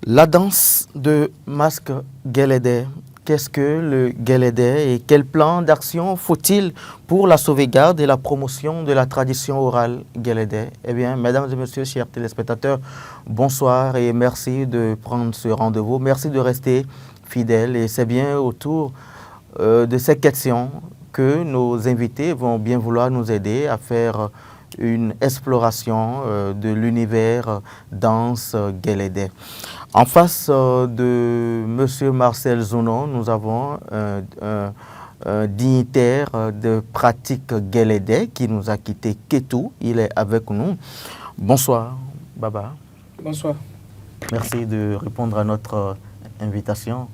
La danse de masque Guélédé. Qu'est-ce que le Guélédé et quel plan d'action faut-il pour la sauvegarde et la promotion de la tradition orale Guélédé? Eh bien, mesdames et messieurs, chers téléspectateurs, bonsoir et merci de prendre ce rendez-vous. Merci de rester fidèles et c'est bien autour de ces questions que nos invités vont bien vouloir nous aider à faire une exploration de l'univers danse Guélédé. En face de M. Marcel Zounon, nous avons un dignitaire de pratique Guélédé qui nous a quitté Kétou. Il est avec nous. Bonsoir, Baba. Bonsoir. Merci de répondre à notre invitation.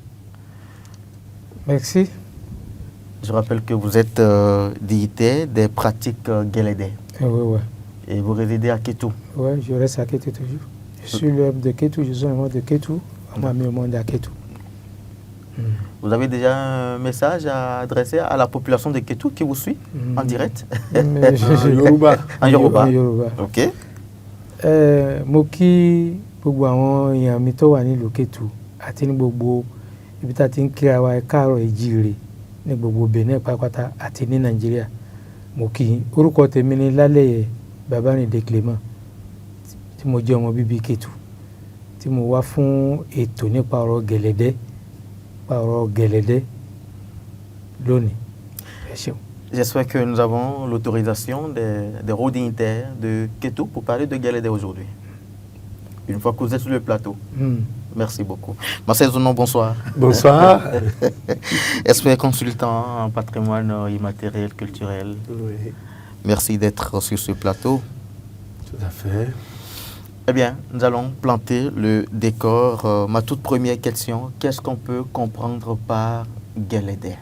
Merci. Je rappelle que vous êtes dignitaire des pratiques Guélédé. Oui. Et vous résidez à Kétou. Oui, je reste à Kétou toujours. Je suis l'homme de Kétou, je suis un membre de Kétou. On m'a mis au monde à Kétou. Vous avez déjà un message à adresser à la population de Kétou qui vous suit en direct? En Yoruba. En Yoruba. Ok. Moki gbogbo àwọn èèyàn mi tó wà nílùú Kétu àti ní gbogbo ibi tá ti ń kíra wa káàárọ̀ ìjíire ní gbogbo Benin pátápátá àti ní Nàìjíríà. Mo kí orúkọ tèmi ni Lálẹ́yẹ Babárìndé Clément tí mo jẹ́ ọmọ bíbí Kétu tí mo wá fún ètò nípa ọ̀rọ̀ Guélédé lónìí. Ẹ ṣeun. J'espère que nous avons l'autorisation des hauts dignitaires de Kétou pour parler de Guélédé aujourd'hui. Une fois que vous êtes sur le plateau. Merci beaucoup. Marcel Zounon, bonsoir. Bonsoir. Expert consultant en patrimoine immatériel, culturel. Oui. Merci d'être sur ce plateau. Tout à fait. Eh bien, nous allons planter le décor. Ma toute première question, qu'est-ce qu'on peut comprendre par Guélédé?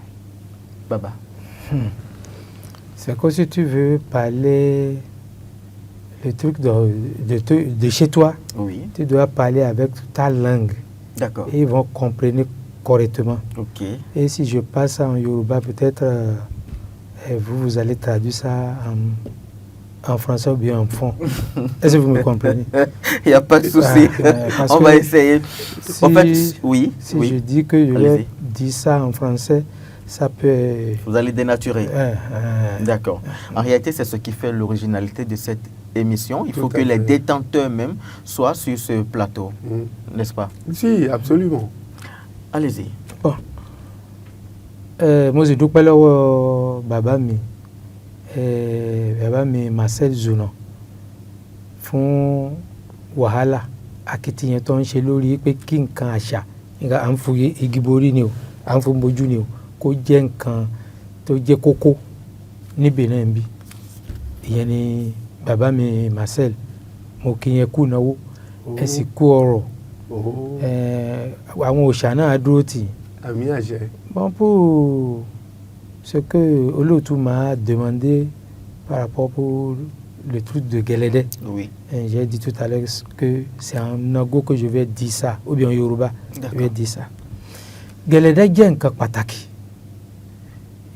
Baba. C'est comme si tu veux parler le truc de chez toi. Oui. Tu dois parler avec ta langue. D'accord. Et ils vont comprendre correctement. Ok. Et si je passe en Yoruba, peut-être vous allez traduire ça en français ou bien en fond. Est-ce que vous me comprenez? Il n'y a pas de souci. On va essayer. Si, en fait, oui. Si je dis que je vais dire ça en français, ça peut... Vous allez dénaturer. D'accord. En réalité, c'est ce qui fait l'originalité de cette émission. Il faut que les détenteurs même soient sur ce plateau. N'est-ce pas? Si, absolument. Allez-y. Bon. Moi, je dois parler au Baba mi Marcel Zounon fún wàhálà akitiyan tó ń ṣe lórí pé kí nǹkan àṣà à ń fòye igi borí ni o à ń fò bojú ni o kó jẹ́ nǹkan tó jẹ́ kókó níbẹ̀ náà bí ìyẹn ni bàbá mi Marcel mo kí yẹn kú náwó ẹ sì kú ọrọ̀ àwọn òòṣà náà dúró tì. Àmì àṣẹ. Bon, pour ce que Olotu m'a demandé par rapport pour le truc de Guélédé. Oui. J'ai dit tout à l'heure que c'est en Nago que je vais dire ça, ou bien en Yoruba, je vais dire ça. Guélédé jẹ́ nǹkan pàtàkì.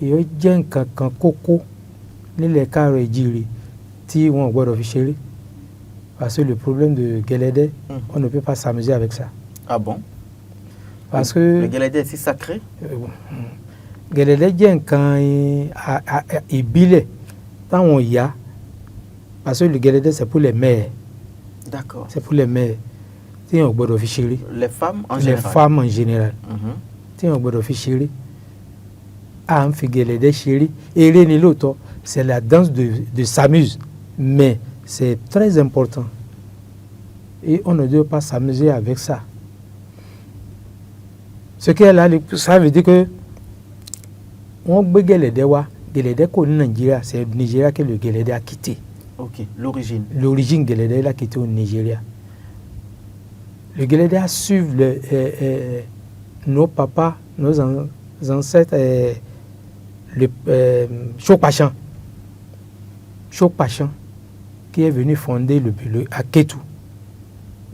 Ìyó jẹ́ nǹkan kan kókó nílẹ̀ káàárọ̀ ìjíire tí wọn ò gbọ́dọ̀ fi ṣeré. Parce que le problème de Guélédé, on ne peut pas s'amuser avec ça. Ah bon? Parce que le Guélédé est si sacré? Guélédé jẹ́ nǹkan ìbílẹ̀ táwọn ìyá, parce que le Guélédé c'est pour les mères. D'accord. C'est pour les mères tí wọn ò gbọ́dọ̀ fi ṣeré. Les femmes en général. Les femmes en général. Tí wọn ò gbọ́dọ̀ fi ṣeré. À ń fi Guélédé ṣeré. Eré ni lóòótọ́, c'est la danse de s'amuse, mais c'est très important. Et on ne doit pas s'amuser avec ça. Ce qu'elle a, ça veut dire que on gbé Guélédé wá, Guélédé kò ní Nigeria, c'est le Nigeria que le Guélédé a quitté. Ok, l'origine. L'origine Guélédé l'a quitté au Nigeria. Le Guélédé a suivi nos papas, nos ancêtres, Chokpachan. Chokpachan, qui est venu fonder à Kétou.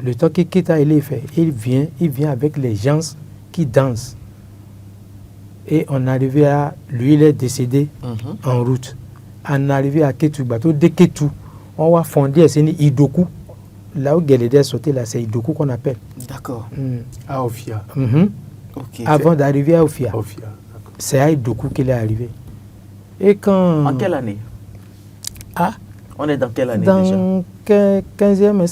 Le temps que Kéta il est fait, il vient avec les gens qui dansent. Et on arrivait à... Lui, il est décédé en route. On arrivait à Kétou, bateau de Kétou. On va fonder Idoku. là où Guélédé est sauté, là, c'est Idokou qu'on appelle. D'accord. À Ofia. Ok. Avant d'arriver à Ofia, Ofia, d'accord. c'est à Idokou qu'il est arrivé. Et quand... En quelle année? Ah, On est dans quelle année déjà? dans 15e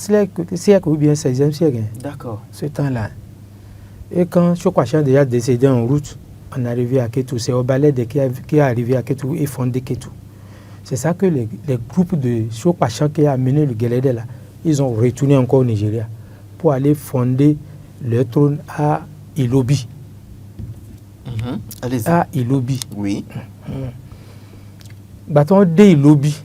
siècle ou bien 16e siècle, hein, D'accord. ce temps-là. Et quand Chokwachan déjà décédé en route, on est arrivé à Kétou. C'est Obalede qui est arrivé à Kétou et fondé Kétou. C'est ça que les groupes de Chokwachan qui a amené le Guélédé là, ils ont retourné encore au Nigeria pour aller fonder leur trône à Ilobi. Allez-y. À Ilobi. Oui. Bâton de Ilobi.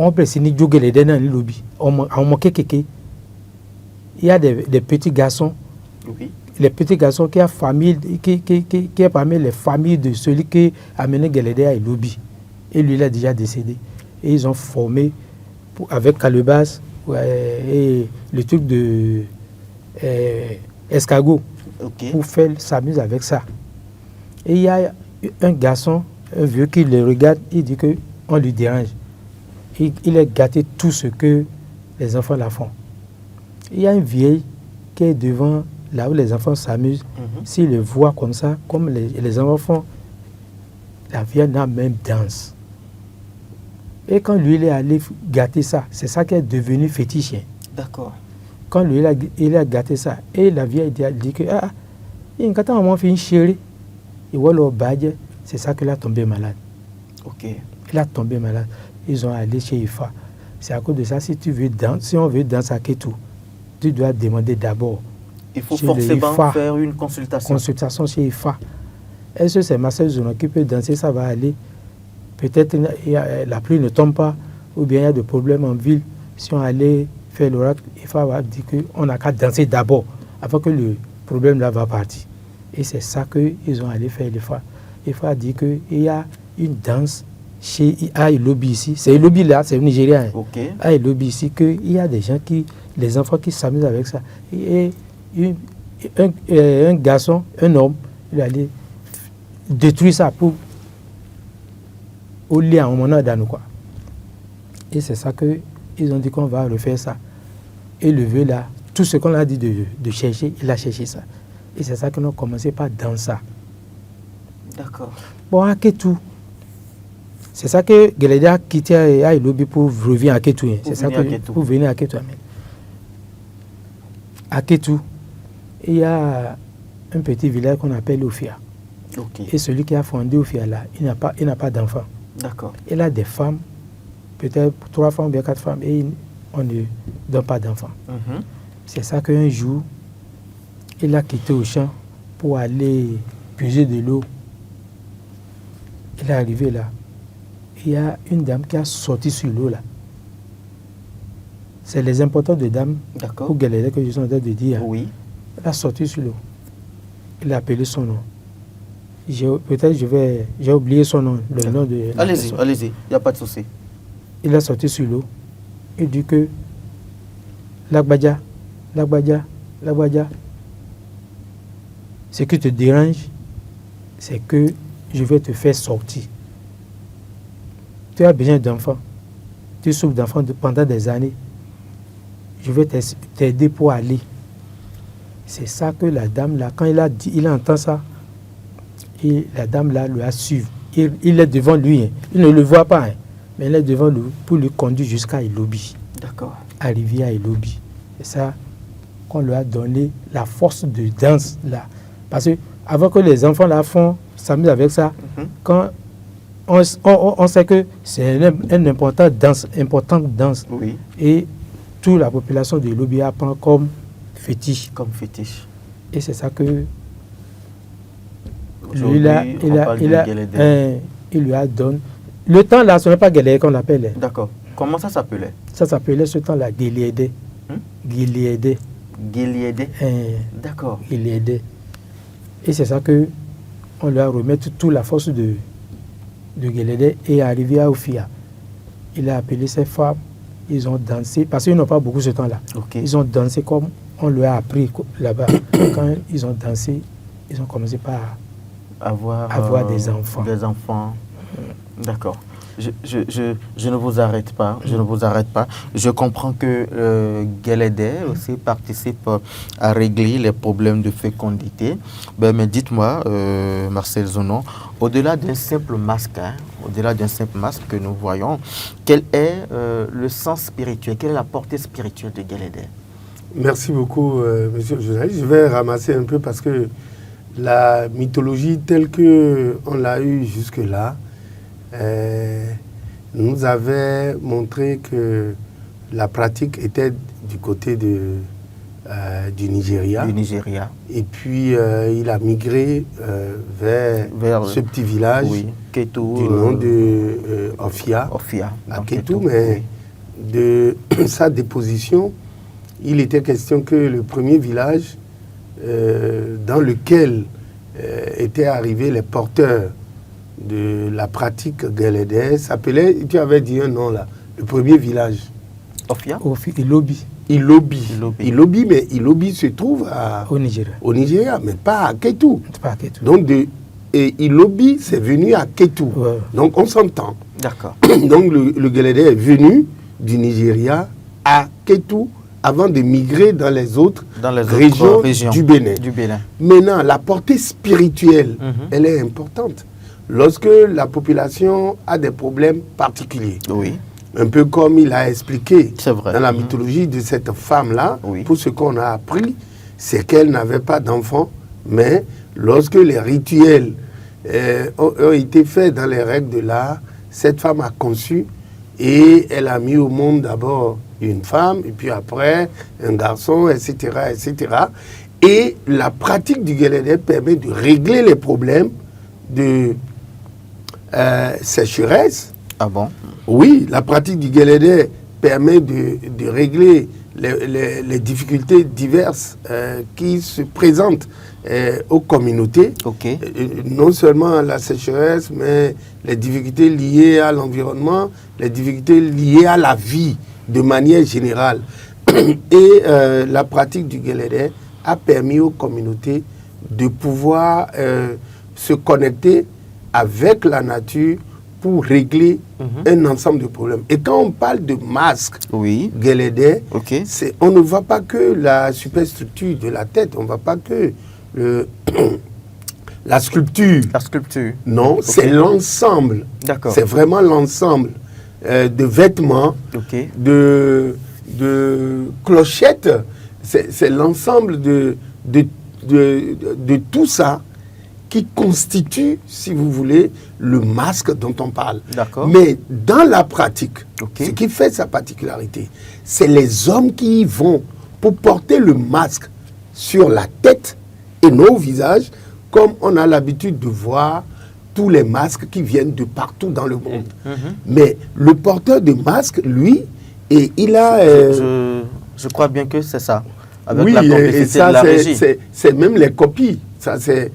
On peut signer du Guélédé dans Ilobi. On manquait quelque. Il y a des petits garçons. Oui. Les petits garçons qui a parmi les familles de celui qui a mené Guélédé à Ilobi. Et lui, il a déjà décédé. Et ils ont formé, avec Calebas et le truc de escargot, pour faire s'amuser avec ça. Et il y a un garçon, un vieux qui le regarde, il dit qu'on lui dérange. Il a gâté tout ce que les enfants la font. Il y a une vieille qui est devant, là où les enfants s'amusent. S'il le voit comme ça, comme les enfants font, la vieille n'a même danse. Et quand lui, il est allé gâter ça, c'est ça qui est devenu fétiche. D'accord. Quand lui, il a gâté ça, et la vieille dit que, il y a un moment fait une chérie, il voit le badge, c'est ça qu'il a tombé malade. Ok. Il a tombé malade. Ils ont allé chez Ifa. C'est à cause de ça, si on veut danser à Kétou, tu dois demander d'abord. Il faut forcément faire une consultation. Consultation chez Ifa. Est-ce que c'est Marcel Zounon qui peut danser, ça va aller? Peut-être la pluie ne tombe pas, ou bien il y a des problèmes en ville. Si on allait faire l'oracle, Ifa va dire qu'on n'a qu'à danser d'abord, avant que le problème là va partir. Et c'est ça qu'ils ont allé faire l'Ifa. Ifa a dit qu'il y a une danse chez Ilobi ici. C'est Ilobi là, c'est au Nigeria. Hein. Ok. À Ilobi ici, qu'il y a des gens les enfants qui s'amusent avec ça. Et un garçon, un homme, il allait détruire ça pour au lit à un moment dans nous, quoi. Et c'est ça qu'ils ont dit qu'on va refaire ça. Et le vieux là, tout ce qu'on a dit de chercher, il a cherché ça. Et c'est ça qu'on a commencé par dans ça. D'accord. Bon, à Kétou, c'est ça que Guélédé a quitté à Ilobi pour revenir à Kétou. C'est ça pour venir à Kétou. À Kétou, il y a un petit village qu'on appelle Ofia. Okay. Et celui qui a fondé Ofia là, il n'a pas d'enfant. D'accord. Il a des femmes, peut-être 3 femmes ou bien 4 femmes, et on ne donne pas d'enfants. C'est ça qu'un jour, il a quitté au champ pour aller puiser de l'eau. Il est arrivé là. Il y a une dame qui a sorti sur l'eau là. C'est les importants de dames pour Guélédé que je suis en train de dire. Oui. Il a sorti sur l'eau. Il a appelé son nom. Peut-être j'ai oublié son nom, le nom de... Allez-y, il n'y a pas de souci. Il a sorti sur l'eau. Il dit que Lagbadja, ce qui te dérange, c'est que je vais te faire sortir. Tu as besoin d'enfants. Tu souffres d'enfants pendant des années. Je vais t'aider pour aller. C'est ça que la dame là, quand il entend ça, et la dame là lui a suivi. Il est devant lui, hein. Il ne le voit pas, hein. Mais il est devant lui pour le conduire jusqu'à Ilobi. D'accord. Arrivé à Ilobi. C'est ça qu'on lui a donné la force de danse là. Parce que avant que les enfants là s'amusent avec ça, quand on sait que c'est une importante danse. Oui. Et toute la population de Ilobi apprend comme fétiche. Comme fétiche. Et c'est ça que lui là, il lui a donné. Le temps là, ce n'est pas Guélédé qu'on l'appelle. D'accord. Comment ça s'appelait? Ça s'appelait ce temps-là Guélédé. Guélédé. Guélédé. D'accord. Guélédé. Et c'est ça que on lui a remis toute la force de Guélédé et arrivé à Ofia. Il a appelé ses femmes, ils ont dansé, parce qu'ils n'ont pas beaucoup ce temps-là. Okay. Ils ont dansé comme on lui a appris là-bas. Quand ils ont dansé, ils ont commencé par avoir des enfants. Des enfants. D'accord. je ne vous arrête pas. Je ne vous arrête pas. Je comprends que Guélédé aussi participe à régler les problèmes de fécondité. Ben, mais dites-moi, Marcel Zonon, au-delà d'un simple masque, au-delà d'un simple masque que nous voyons, quel est le sens spirituel, quelle est la portée spirituelle de Guélédé? Merci beaucoup, monsieur le journaliste. Je vais ramasser un peu parce que la mythologie telle qu'on l'a eue jusque-là nous avait montré que la pratique était du côté du Nigeria. Du Nigeria. Et puis il a migré vers ce petit village Ketu, du nom de Ofia, à Ketu, mais oui. De sa déposition, il était question que le premier village dans lequel étaient arrivés les porteurs de la pratique Guélédé s'appelait, tu avais dit un nom là, le premier village. Ofia? Ilobi. Ilobi, mais Ilobi se trouve au Nigeria, mais pas à Ketu. Donc Ilobi, c'est venu à Ketu. Ouais. Donc on s'entend. D'accord. Donc le Guélédé est venu du Nigeria à Ketu avant de migrer dans les autres régions du Bénin. Maintenant, la portée spirituelle, elle est importante. Lorsque la population a des problèmes particuliers, un peu comme il a expliqué dans la mythologie de cette femme-là, pour ce qu'on a appris, c'est qu'elle n'avait pas d'enfant, mais lorsque les rituels ont été faits dans les règles de l'art, cette femme a conçu et elle a mis au monde d'abord une femme, et puis après un garçon, etc., etc. Et la pratique du Guélédé permet de régler les problèmes de sécheresse. Ah bon? Oui, la pratique du Guélédé permet de régler les difficultés diverses qui se présentent aux communautés. Non seulement la sécheresse, mais les difficultés liées à l'environnement, les difficultés liées à la vie de manière générale. Et la pratique du Guélédé a permis aux communautés de pouvoir se connecter avec la nature pour régler un ensemble de problèmes. Et quand on parle de masque Guélédé, on ne voit pas que la superstructure de la tête, on ne voit pas que la sculpture. La sculpture. Non, c'est l'ensemble. D'accord. C'est vraiment l'ensemble de vêtements, de clochettes. C'est l'ensemble de tout ça qui constitue, si vous voulez, le masque dont on parle. Mais dans la pratique, ce qui fait sa particularité, c'est les hommes qui y vont pour porter le masque sur la tête et nos visages, comme on a l'habitude de voir tous les masques qui viennent de partout dans le monde. Mais le porteur de masque, lui, et il a... Je crois bien que c'est ça. Avec oui, la complicité et ça, de la régie. C'est même les copies. Ça, c'est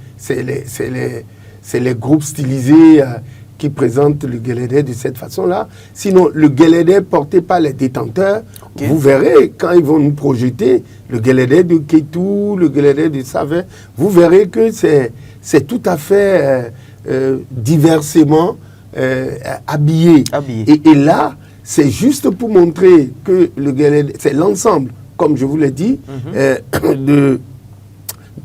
les groupes stylisés qui présentent le Guélédé de cette façon-là. Sinon, le Guélédé porté par les détenteurs, vous verrez, quand ils vont nous projeter le Guélédé de Ketu, le Guélédé de Savé, vous verrez que c'est tout à fait diversement habillé. Et là, c'est juste pour montrer que le Guélédé, c'est l'ensemble, comme je vous l'ai dit,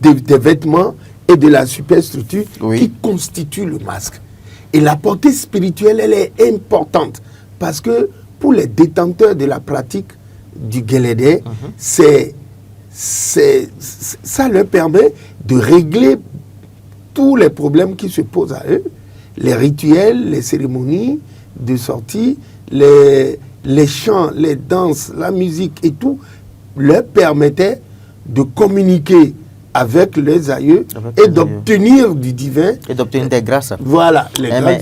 des vêtements et de la superstructure qui constituent le masque. Et la portée spirituelle, elle est importante parce que pour les détenteurs de la pratique du Guélédé, ça leur permet de régler tous les problèmes qui se posent à eux, les rituels, les cérémonies de sortie, les chants, les danses, la musique et tout, leur permettaient de communiquer avec les aïeux et d'obtenir du divin. Et d'obtenir des grâces. Voilà, les grâces.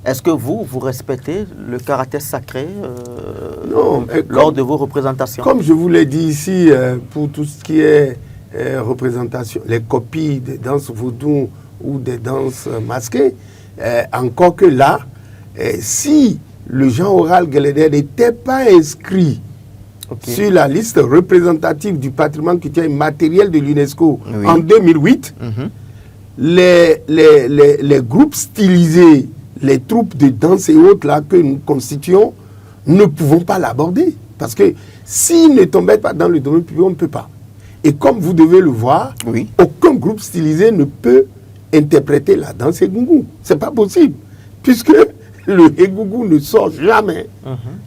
Est-ce que vous respectez le caractère sacré non, lors de vos représentations? Comme je vous l'ai dit ici, pour tout ce qui est représentation, les copies des danses vaudou ou des danses masquées, encore que là, si le genre oral Guélédé n'était pas inscrit sur la liste représentative du patrimoine culturel immatériel de l'UNESCO en 2008, les groupes stylisés les troupes de danse et autres là que nous constituons ne pouvons pas l'aborder. Parce que s'ils ne tombaient pas dans le domaine public, on ne peut pas. Et comme vous devez le voir, aucun groupe stylisé ne peut interpréter la danse Egungun. Ce n'est pas possible. Puisque le Egungun ne sort jamais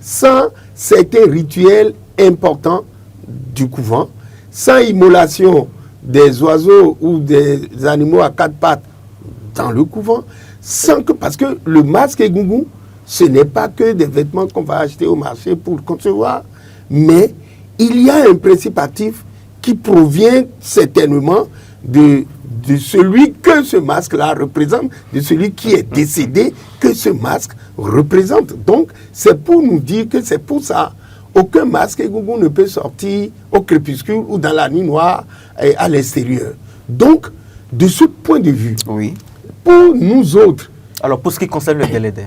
sans certains rituels importants du couvent, sans immolation des oiseaux ou des animaux à quatre pattes dans le couvent, sans que, parce que le masque Egungun, ce n'est pas que des vêtements qu'on va acheter au marché pour concevoir, mais il y a un principe actif qui provient certainement de celui que ce masque-là représente, de celui qui est décédé, que ce masque représente. Donc, c'est pour nous dire que c'est pour ça, aucun masque Egungun ne peut sortir au crépuscule ou dans la nuit noire à l'extérieur. Donc, de ce point de vue, pour nous autres... Alors, pour ce qui concerne le Guélédé,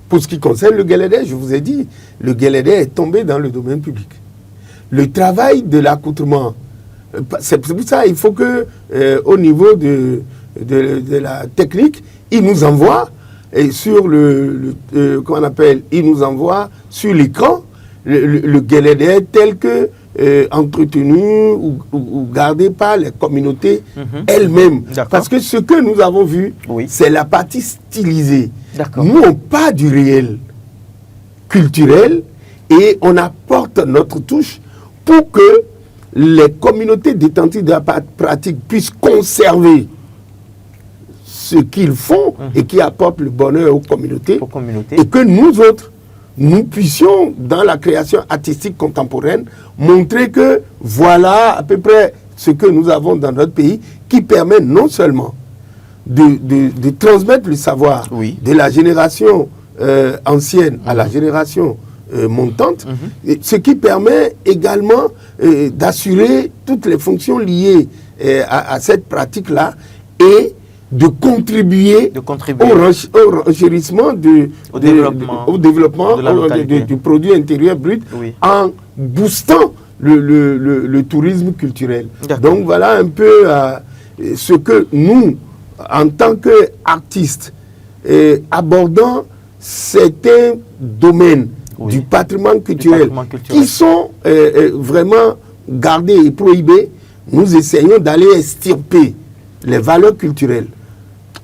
pour ce qui concerne le Guélédé, je vous ai dit, le Guélédé est tombé dans le domaine public. Le travail de l'accoutrement, c'est pour ça qu'il faut que, au niveau de la technique, il nous envoie sur comment on appelle, il nous envoie sur l'écran le Guélédé tel que entretenu ou gardé par les communautés elles-mêmes. Parce que ce que nous avons vu, c'est la partie stylisée. Nous, on part du réel culturel et on apporte notre touche pour que les communautés détentrices de la pratique puissent conserver ce qu'ils font et qui apporte le bonheur aux communautés. Et que nous autres, nous puissions, dans la création artistique contemporaine, montrer que voilà à peu près ce que nous avons dans notre pays qui permet non seulement de transmettre le savoir de la génération ancienne à la génération montante, ce qui permet également d'assurer toutes les fonctions liées à cette pratique-là et de contribuer au renchérissement au développement du produit intérieur brut en boostant le tourisme culturel. Donc voilà un peu ce que nous, en tant qu'artistes, abordant certains domaines du patrimoine culturel qui sont vraiment gardés et prohibés, nous essayons d'aller extirper les valeurs culturelles,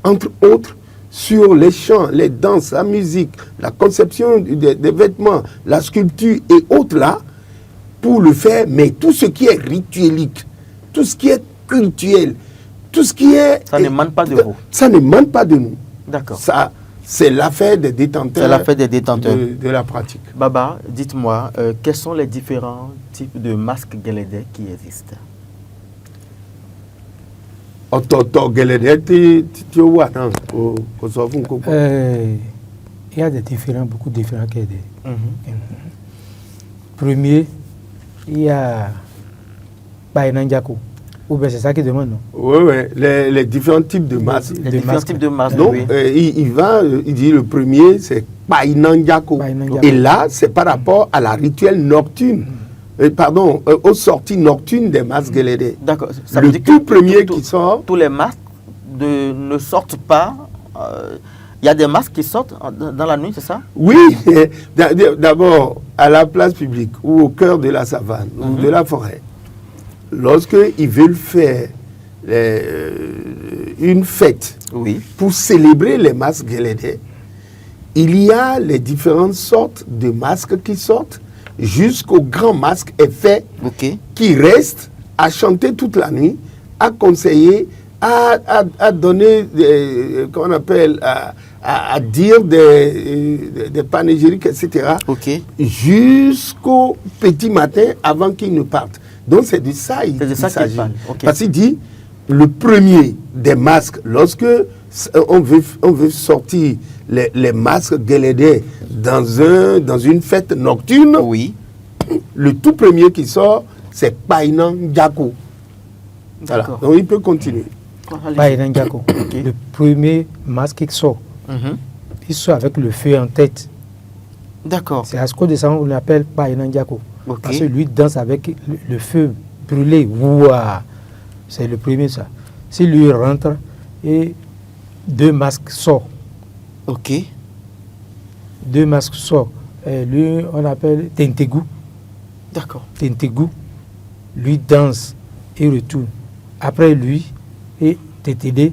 entre autres sur les chants, les danses, la musique, la conception des vêtements, la sculpture et autres là, pour le faire, mais tout ce qui est rituelique, tout ce qui est culturel, tout ce qui est... Ça n'émane pas de vous. Ça n'émane pas de nous. D'accord. Ça, c'est l'affaire des détenteurs, de la pratique. Baba, dites-moi, quels sont les différents types de masques Guélédé qui existent? Il y a beaucoup de différents Guélédé. Premier, il y a Bainanjako. Ou bien c'est ça qu'il demande, non? Oui, les différents types de masques. Les différents types de masques, donc, il dit le premier, c'est Bainanjako. Et là, c'est par rapport à la rituelle nocturne. Pardon, aux sorties nocturnes des masques Guélédé. D'accord. Le tout premier qui sort... Tous les masques ne sortent pas... Il y a des masques qui sortent dans la nuit, c'est ça? Oui, d'abord à la place publique ou au cœur de la savane ou de la forêt. Lorsqu'ils veulent faire une fête pour célébrer les masques Guélédé, il y a les différentes sortes de masques qui sortent jusqu'au grand masque effet qui reste à chanter toute la nuit, à conseiller, à donner, comment on appelle, à dire des panégyriques, etc. Jusqu'au petit matin avant qu'ils ne partent. Donc c'est de ça qu'il s'agit. Parce qu'il dit, le premier des masques, lorsque on veut sortir les masques Guélédé dans une fête nocturne, le tout premier qui sort, c'est Painan Djako. Voilà. Donc il peut continuer. Painan Djako. Le premier masque qui sort, il sort avec le feu en tête. D'accord. C'est à ce cause de ça on l'appelle Painan Djako. Parce que lui danse avec le feu brûlé. C'est le premier ça. Si lui rentre et deux masques sortent. 2 masques sortent. Lui, on appelle Tentegu. D'accord. Tentegu, lui danse et retourne. Après lui, et TTD,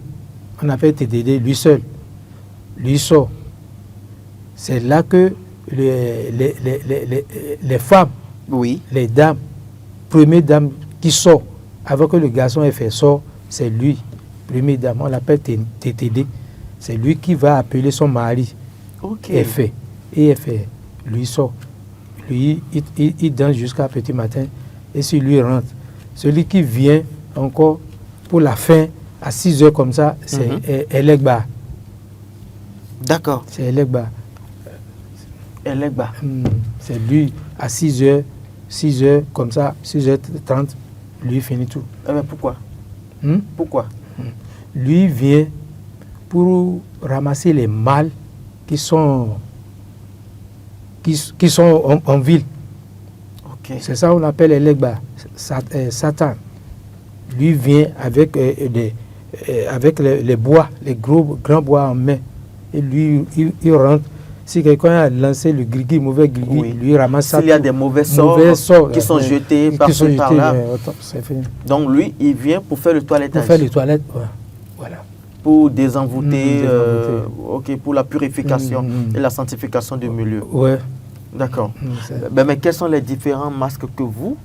on appelle TTD, lui seul. Lui sort. C'est là que les femmes, oui, les dames, première dame qui sort, avant que le garçon ait fait sort, c'est lui. Première dame, on l'appelle TTD. C'est lui qui va appeler son mari. Ok. Et fait. Lui sort. Lui, il danse jusqu'à petit matin. Et si lui rentre, celui qui vient encore pour la fin, à 6 heures comme ça, c'est Elegba. D'accord. C'est Elegba. Elegba. C'est lui, à 6 heures comme ça, 6h30, lui finit tout. Mais pourquoi Pourquoi Lui vient pour ramasser les mâles qui sont en ville. Okay. C'est ça qu'on appelle Elegba, Satan. Lui vient avec, avec les bois, les grands bois en main. Et lui, il rentre. Si quelqu'un a lancé le grigui, mauvais grigui, oui, lui ramasse ça. S'il y a des mauvais sorts qui sont jetés par-là. C'est fini. Donc lui, il vient pour faire le toilettage. Pour faire le toilette, ouais. Voilà. Pour désenvoûter, pour la purification et la sanctification du milieu. Ouais. D'accord. Mais quels sont les différents masques que pour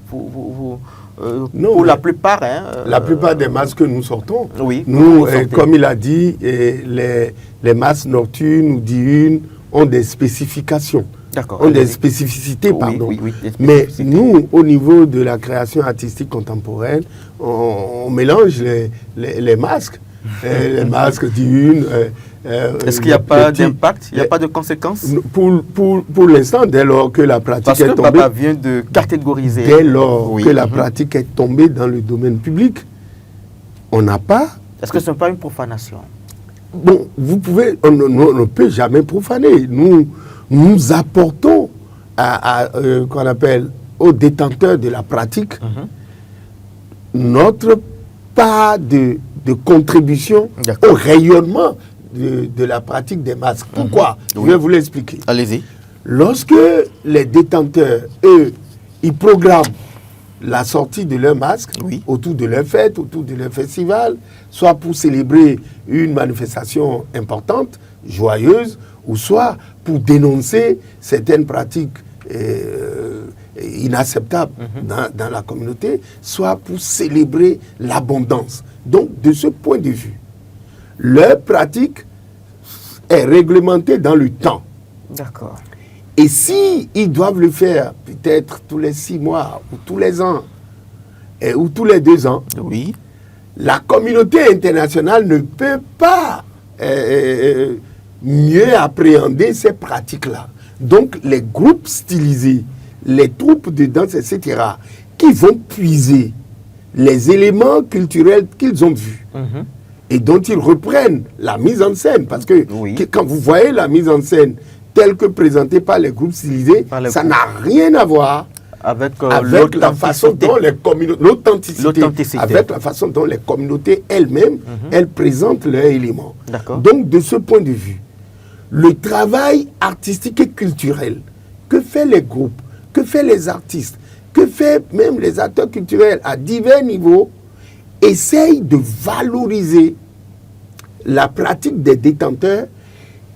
la plupart, la plupart des masques que nous sortons, oui, nous, comme il a dit, les masques nocturnes ou diurnes ont des spécifications. D'accord. Ont des spécificités, pardon. Oui, des spécificités. Mais nous, au niveau de la création artistique contemporaine, on mélange les masques. Les masques diurnes. Est-ce qu'il n'y a pas d'impact, il n'y a pas de conséquences? Pour l'instant, dès lors que la pratique est tombée... Parce que Papa vient de catégoriser. Dès lors que la pratique est tombée dans le domaine public, on n'a pas... Est-ce que ce n'est pas une profanation? Bon, on ne peut jamais profaner. Nous apportons qu'on appelle aux détenteurs de la pratique notre part de contribution au rayonnement de la pratique des masques. Pourquoi? Je vais vous l'expliquer. Allez-y. Lorsque les détenteurs, eux, ils programment la sortie de leurs masques autour de leur fête, autour de leur festival, soit pour célébrer une manifestation importante, joyeuse, ou soit pour dénoncer certaines pratiques inacceptables dans la communauté, soit pour célébrer l'abondance. Donc, de ce point de vue, leur pratique est réglementée dans le temps. D'accord. Et si ils doivent le faire peut-être tous les 6 mois, ou tous les ans, ou tous les 2 ans, oui, la communauté internationale ne peut pas mieux appréhender ces pratiques-là. Donc, les groupes stylisés, les troupes de danse, etc., qui vont puiser les éléments culturels qu'ils ont vus et dont ils reprennent la mise en scène. Parce que quand vous voyez la mise en scène telle que présentée par les groupes stylisés, ça n'a rien à voir avec la façon dont les communautés, l'authenticité, avec la façon dont les communautés elles-mêmes, elles présentent leurs éléments. Donc, de ce point de vue, le travail artistique et culturel que fait les groupes, que fait les artistes, que fait même les acteurs culturels à divers niveaux, essayent de valoriser la pratique des détenteurs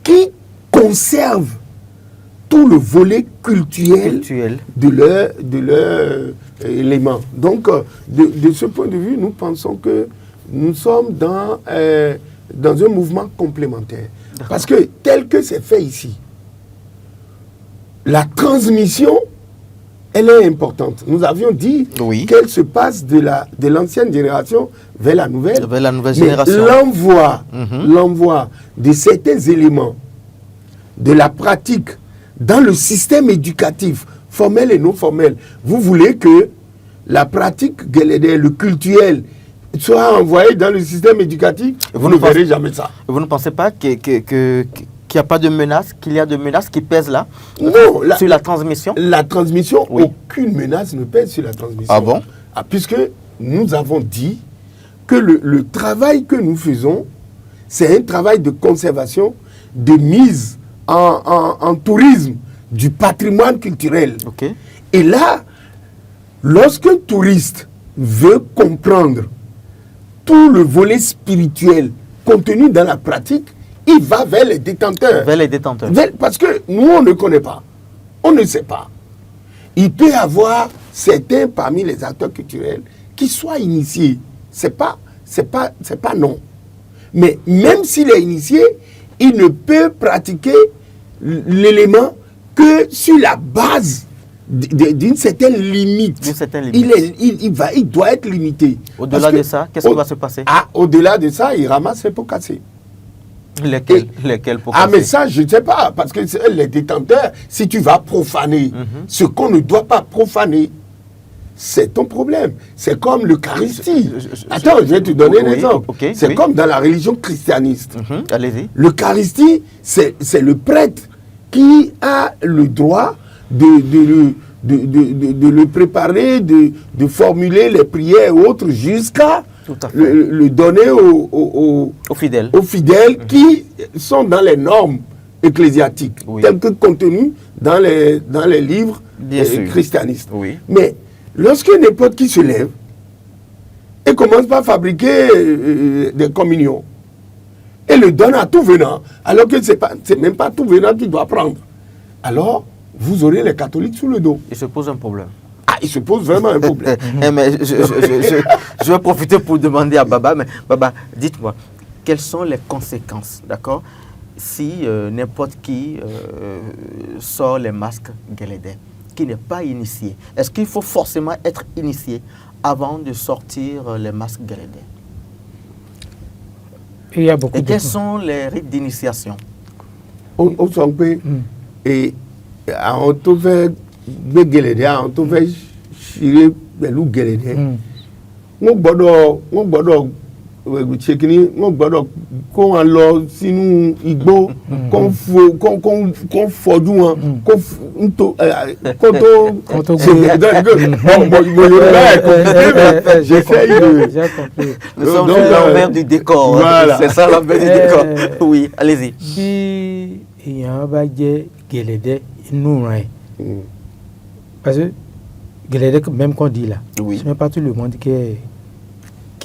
qui conservent tout le volet culturel de leur élément. Donc, de ce point de vue, nous pensons que nous sommes dans un mouvement complémentaire. Parce que tel que c'est fait ici, la transmission, elle est importante. Nous avions dit qu'elle se passe de l'ancienne génération vers la nouvelle. Vers la nouvelle génération. L'envoi de certains éléments de la pratique dans le système éducatif, formel et non formel. Vous voulez que la pratique, le culturel, soit envoyé dans le système éducatif, vous ne verrez jamais ça. Vous ne pensez pas qu'il n'y a pas de menace, qu'il y a de menaces qui pèsent là sur la transmission? La transmission, aucune menace ne pèse sur la transmission. Ah bon? Puisque nous avons dit que le travail que nous faisons, c'est un travail de conservation, de mise en tourisme du patrimoine culturel. Okay. Et là, lorsqu'un touriste veut comprendre tout le volet spirituel contenu dans la pratique, il va vers les détenteurs. Vers les détenteurs. Parce que nous, on ne connaît pas. On ne sait pas. Il peut y avoir certains parmi les acteurs culturels qui soient initiés. C'est pas non. Mais même s'il est initié, il ne peut pratiquer l'élément que sur la base d'une certaine limite. Il doit être limité. Au-delà de ça, qu'est-ce qui va se passer? Au-delà de ça, il ramasse les pots cassés. Lesquels pots cassés? Mais ça, je ne sais pas. Parce que les détenteurs, si tu vas profaner ce qu'on ne doit pas profaner, c'est ton problème. C'est comme l'Eucharistie. Attends, je vais te donner un exemple. C'est comme dans la religion christianiste. Allez-y. L'Eucharistie, c'est le prêtre qui a le droit de le préparer, de formuler les prières et autres jusqu'à le donner aux fidèles qui sont dans les normes ecclésiastiques, telles que contenues dans les livres christianistes. Oui. Mais lorsque n'importe qui se lève et commence par fabriquer des communions et le donne à tout venant, alors que c'est même pas tout venant qui doit prendre, alors vous aurez les catholiques sous le dos. Il se pose un problème. Il se pose vraiment un problème. Mais je vais profiter pour demander à Baba, mais Baba, dites-moi, quelles sont les conséquences, d'accord, si n'importe qui sort les masques Guélédé, qui n'est pas initié? Est-ce qu'il faut forcément être initié avant de sortir les masques Guélédé? Et quels sont les rites d'initiation? Au Songpe, et on te fait Guélédé, on te fait chier les loups Guélédé. On bodo chekini, on bodo qu'on alors sinon igbo qu'on fodou qu'on to j'ai fait nous sommes l'envers du décor. Voilà. C'est ça l'envers du décor. Oui, allez-y. Si il y a un baguette Guélédé, nous parce que Guélédé, même qu'on dit là, ce n'est pas tout le monde qui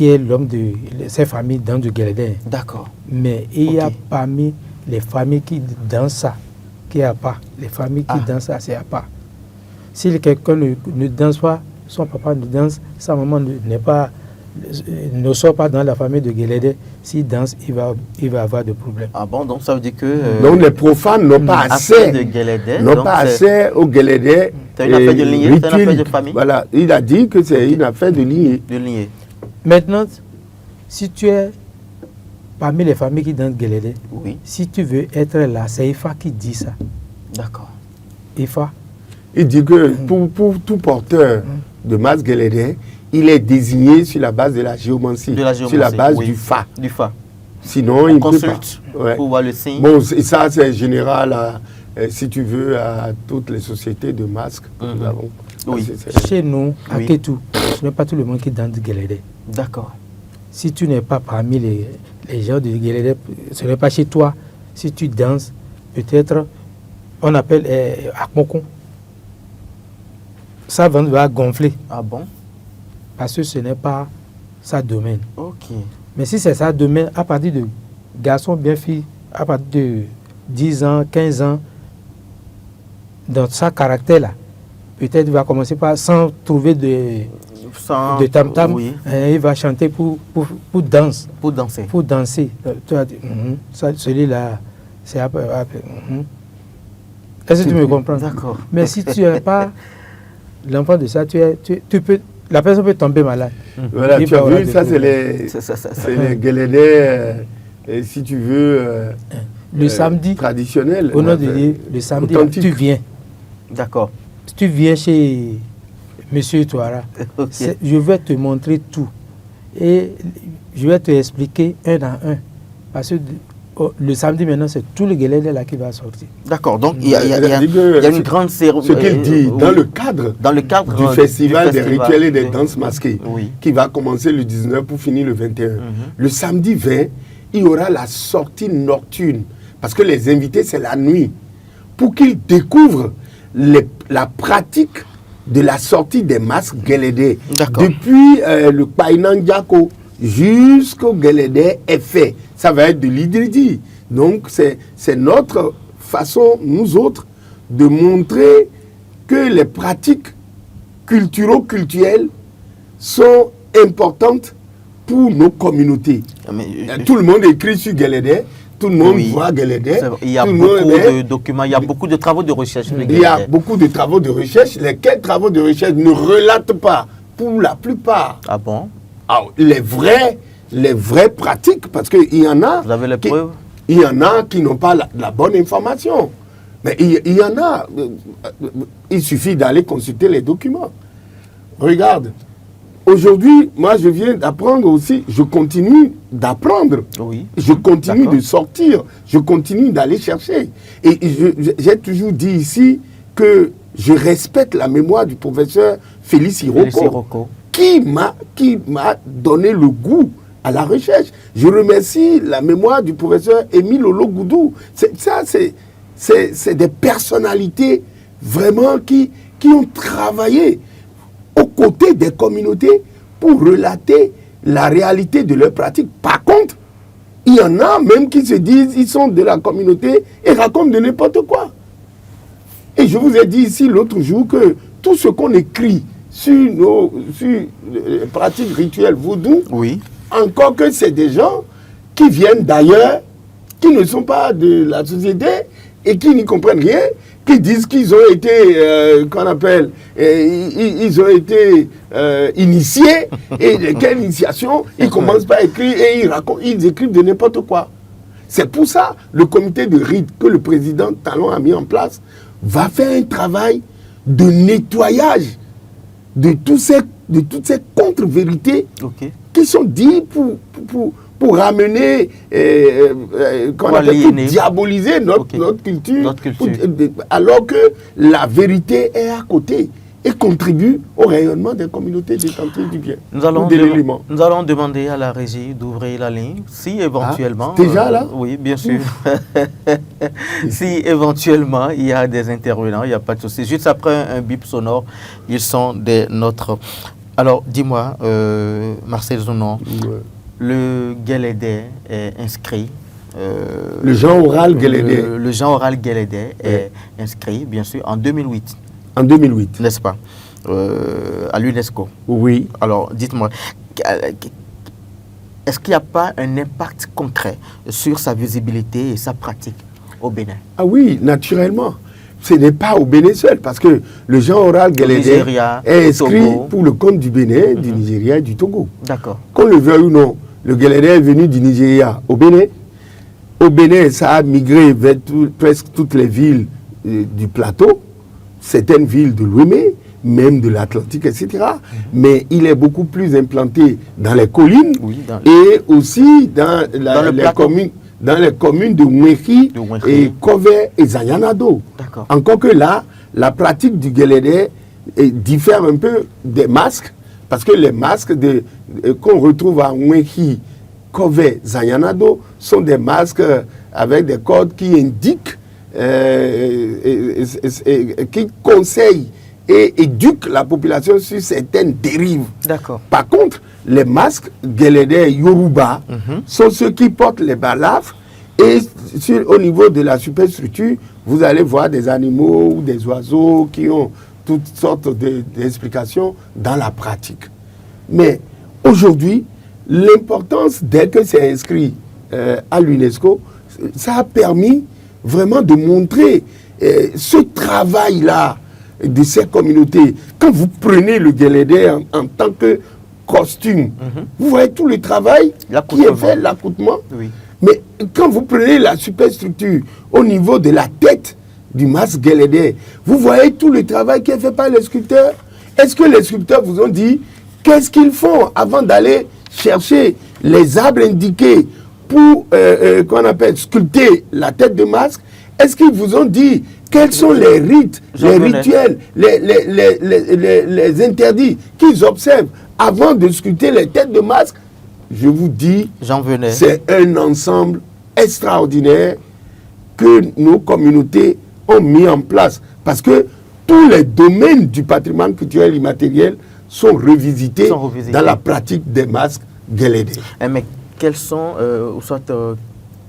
est l'homme de ces familles dans du Guélédé. D'accord. Mais il y a parmi les familles qui dansent ça, qui a pas. Les familles qui dansent ça, c'est à part. Si quelqu'un ne danse pas, son papa ne danse, sa maman ne sort pas dans la famille de Guélédé, s'il danse, il va avoir des problèmes. Ah bon, donc ça veut dire que... donc les profanes n'ont pas accès de Guélédé, n'ont pas accès au Guélédé. C'est une affaire de lignée, c'est une affaire de famille. Voilà, il a dit que c'est une affaire de lignée. De lignée. Maintenant, si tu es parmi les familles qui dansent Guélédé, si tu veux être là, c'est IFA qui dit ça. D'accord. IFA. Il dit que pour tout porteur de masque Guélédé, il est désigné sur la base de la géomancie, sur la base du Fa. Du Fa. Sinon, il consulte pour voir le signe. Bon, et ça, c'est général, si tu veux, à toutes les sociétés de masques que nous avons. Chez nous, à Kétou, ce n'est pas tout le monde qui danse Guélédé. D'accord. Si tu n'es pas parmi les gens de Guélédé, ce n'est pas chez toi. Si tu danses, peut-être, on appelle Akmokon. Ça va gonfler. Ah bon? Parce que ce n'est pas sa domaine. Ok. Mais si c'est sa domaine, à partir de garçons bien filles, à partir de 10 ans, 15 ans, dans sa caractère là, peut-être il va commencer par sans trouver de tam-tam, il va chanter pour danser. Pour danser. Pour danser. Tu as dit, celui-là, c'est après. Est-ce que tu me comprends? D'accord. Mais si tu n'es pas l'enfant de ça, tu peux, la personne peut tomber malade. Voilà, tu as vu, ça c'est les Guélédé, si tu veux, le samedi traditionnel. Au nom de Dieu, le samedi, tu viens. D'accord. Tu viens chez Monsieur Touara. Je vais te montrer tout. Et je vais te expliquer un à un. Parce que le samedi maintenant, c'est tout le Guélédé là qui va sortir. D'accord, donc il y a une grande cérémonie. Ce qu'il dit, dans le cadre du festival des rituels et des danses masquées, qui va commencer le 19 pour finir le 21. Le samedi 20, il y aura la sortie nocturne parce que les invités, c'est la nuit, pour qu'ils découvrent la pratique de la sortie des masques Guélédé. Depuis le Painandiako jusqu'au Guélédé est fait. Ça va être de l'Idridi. Donc, c'est notre façon, nous autres, de montrer que les pratiques culturelles sont importantes pour nos communautés. Tout le monde écrit sur Guélédé, tout le monde voit Guélédé. Il y a beaucoup de documents, il y a beaucoup de travaux de recherche. Il y a beaucoup de travaux de recherche. Lesquels travaux de recherche ne relatent pas, pour la plupart, les vraies pratiques, parce qu'il y en a. Vous avez les preuves? Il y en a qui n'ont pas la bonne information. Mais il y en a. Il suffit d'aller consulter les documents. Regarde. Aujourd'hui, moi, je viens d'apprendre aussi. Je continue d'apprendre. Oui. Je continue de sortir. Je continue d'aller chercher. Et j'ai toujours dit ici que je respecte la mémoire du professeur Félix Iroko, qui m'a donné le goût à la recherche. Je remercie la mémoire du professeur Émile Ologoudou. C'est des personnalités vraiment qui ont travaillé aux côtés des communautés pour relater la réalité de leurs pratiques. Par contre, il y en a même qui se disent ils sont de la communauté et racontent de n'importe quoi. Et je vous ai dit ici l'autre jour que tout ce qu'on écrit sur les pratiques rituelles vaudou, encore que c'est des gens qui viennent d'ailleurs, qui ne sont pas de la société et qui n'y comprennent rien, qui disent qu'ils ont été, ils ont été initiés, et quelle initiation, ils commencent par écrire et ils écrivent de n'importe quoi. C'est pour ça le comité de rite que le président Talon a mis en place va faire un travail de nettoyage de toutes ces contre-vérités qui sont dites pour ramener, pour diaboliser notre culture, alors que la vérité est à côté et contribue au rayonnement des communautés détentrices du bien. Nous allons demander à la régie d'ouvrir la ligne, si éventuellement... déjà là? Oui, bien sûr. Si éventuellement il y a des intervenants, il n'y a pas de souci. Juste après un bip sonore, ils sont des nôtres. Alors, dis-moi, Marcel Zounon, le Guélédé est inscrit. Le Jean Oral Guélédé. Le Jean Oral Guélédé est inscrit, bien sûr, en 2008. En 2008. N'est-ce pas? À l'UNESCO. Oui. Alors, dites-moi, est-ce qu'il n'y a pas un impact concret sur sa visibilité et sa pratique au Bénin? Ah oui, naturellement. Ce n'est pas au Bénin seul, parce que le Jean Oral Guélédé est inscrit pour le compte du Bénin, du Nigeria et du Togo. D'accord. Qu'on le veuille ou non, le Guélédé est venu du Nigeria au Bénin. Au Bénin, ça a migré vers presque toutes les villes du plateau, certaines villes de l'Ouémé, même de l'Atlantique, etc. Mais il est beaucoup plus implanté dans les collines et aussi dans les communes de Mouéki et Kove et Zayanado. Encore que là, la pratique du Guélédé diffère un peu des masques, parce que les masques qu'on retrouve à Mouéki, Kove, Zayanado sont des masques avec des codes qui indiquent, qui conseillent et éduquent la population sur certaines dérives. Par contre, les masques Guélédé Yoruba sont ceux qui portent les balafres, et au niveau de la superstructure, vous allez voir des animaux ou des oiseaux qui ont toutes sortes d'explications dans la pratique. Mais aujourd'hui, l'importance, dès que c'est inscrit à l'UNESCO, ça a permis vraiment de montrer ce travail-là de ces communautés. Quand vous prenez le Guélédé en tant que costume, vous voyez tout le travail qui est fait, l'accoutrement. Mais quand vous prenez la superstructure au niveau de la tête du masque Guélédé, vous voyez tout le travail qui est fait par les sculpteurs. Est-ce que les sculpteurs vous ont dit qu'est-ce qu'ils font avant d'aller chercher les arbres indiqués pour qu'on appelle sculpter la tête de masque? Est-ce qu'ils vous ont dit quels sont les rites, les rituels, les interdits qu'ils observent avant de sculpter les têtes de masque? Je vous dis, c'est un ensemble extraordinaire que nos communautés ont mis en place. Parce que tous les domaines du patrimoine culturel immatériel sont revisités dans la pratique des masques Guélédé. Mais quels sont,